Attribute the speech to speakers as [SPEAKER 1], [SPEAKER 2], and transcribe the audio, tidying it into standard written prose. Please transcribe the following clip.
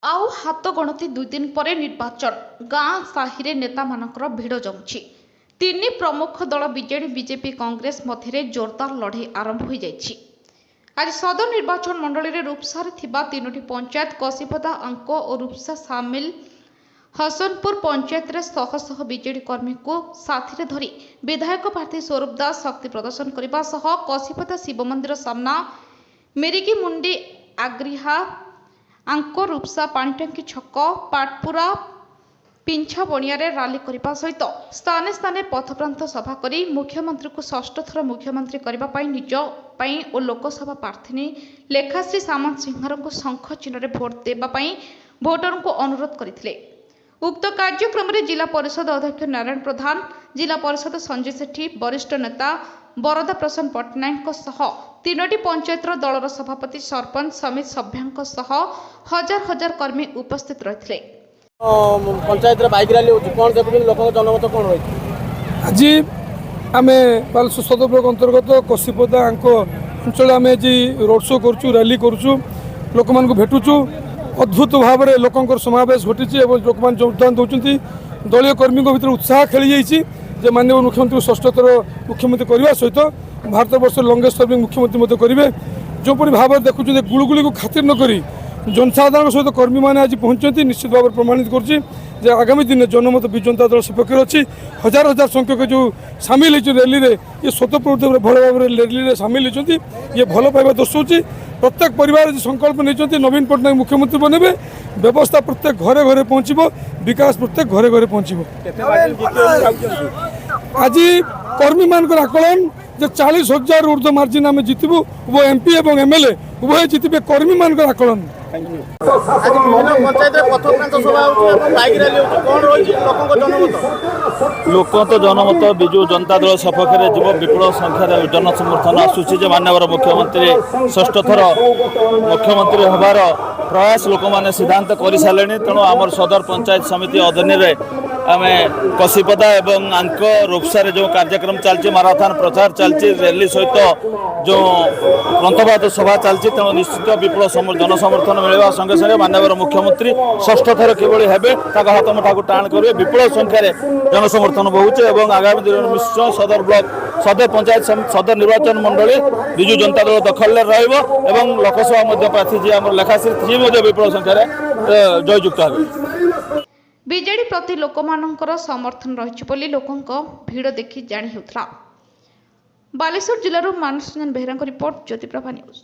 [SPEAKER 1] आउ हाथ गणति 2 दिन पर निर्वाचन गाँ साहि नेता मानकर भिड़ जमुछि। तीन प्रमुख दल बीजेडी बीजेपी कांग्रेस मध्य जोरदार लड़े आरंभ हो जाइछि। आज सदर निर्वाचन मंडली रे रूपसा तीनोटी पंचायत कसीपदा अंक और रूपसा सामिल हसनपुर पंचायत रे शह शह बीजेडी कर्मी को साथी धरी विधायक प्रार्थी स्वरूप दास शक्ति प्रदर्शन करने सह कसीपदा शिव मंदिर सामना मेरिकी मुंडी आग्रिहा आंक रूपसा पाणीटांकी छक पाटपुरा पिंछा बणिया राली करने सहित स्थाने स्थाने पथप्रांत सभा करी मुख्यमंत्री को षष्ठ थर मुख्यमंत्री करने निज और लोकसभा प्रार्थी लेखाश्री सामंत सिंहार को शंख चिन्ह भोट देवाई भोटर को अनुरोध करते। उक्त कार्यक्रम में जिला परिषद अध्यक्ष नारायण प्रधान, जिला परिषद संजय सेठी, वरिष्ठ नेता बरदा प्रसन्न पट्टनायक सह तीनोटी पंचायतर दलर सभापति सरपंच समिति सभ्यों सह हजार हजार कर्मी उपस्थित रही।
[SPEAKER 2] पंचायत बाइक रैली कौन देखुन लोक जनमत कौन रही
[SPEAKER 3] आज आम बालेश्वर सदर ब्लॉक अंतर्गत कसीपदा आंक अंचल आम आज रोड शो करुँ रैली करुँ लोक मान भेटुचु अद्भुत भाव में लोकंर समावेश घटी लोक मैंने योगदान दौरान दलीय कर्मी भर उत्साह खेली जाइए माननीय मुख्यमंत्री षष्ठ थर मुख्यमंत्री करने सहित भारत वर्ष लंगेस्ट सर्विंग मुख्यमंत्री करेंगे जोपरी भाव में देखुं गुड़गुड़ी को खातिर नक जनसाधारण सहित कर्मी मैंने आज पहुंचती निश्चित भाव प्रमाणित कर आगामी दिन जनमत विजु जनता दल सपक्ष अच्छी हजार हजार संख्यक जो सामिल होती रैली में ये स्वतःप्रवृत्ति भल भाव में रैली में सामिल होती ये भल पाइबा दर्शाऊँ प्रत्येक परिवार संकल्प नहीं नवीन पट्टनायक मुख्यमंत्री बनेबे व्यवस्था प्रत्येक घरे घरे पहुँचब विकास प्रत्येक घरे घरे पहुँचब। आज कर्मी मान आकलन जे 40,000 ऊर्ध्व मार्जिन आम जितबू वो एमपी और एमएलए उभय जितबे कर्मी मान आकलन।
[SPEAKER 2] लोक तो जनमत विजु जनता दल सपक्ष में जीव विपुल संख्यार जनसमर्थन आसूसी माननीय मुख्यमंत्री षष्ठ थर मुख्यमंत्री हबार प्रयास लोक मैंने सिद्धांत कर सारे तेणु आम सदर पंचायत समिति अधीन आम कसीपदा एवं आंक रूपसा जो कार्यक्रम चलती माराथन प्रचार चलती रैली सहित जो ग्रंथवाद सभा चलती तेणु निश्चित विपुल जनसमर्थन मिलवा संगे संगे माननीय मुख्यमंत्री षष्ठ थर किभली हेबे ताको हाथ मुठा को टाण करेंगे विपुल संख्यार जनसमर्थन बहुचे और आगामी दिन में निश्चय सदर ब्लॉक सदर पंचायत सदर निर्वाचन मंडली विजु जनता दल दखल रही लोकसभा प्रार्थी जी आम लेखाश्री विपुल संख्यार जययुक्त हे।
[SPEAKER 1] बीजेडी प्रति लोकमानंकर समर्थन रही लोकों भिड़ देखि जानी हेउथला। बालेश्वर जिल्लार मानस रंजन बेहरा रिपोर्ट ज्योतिप्रभा न्यूज।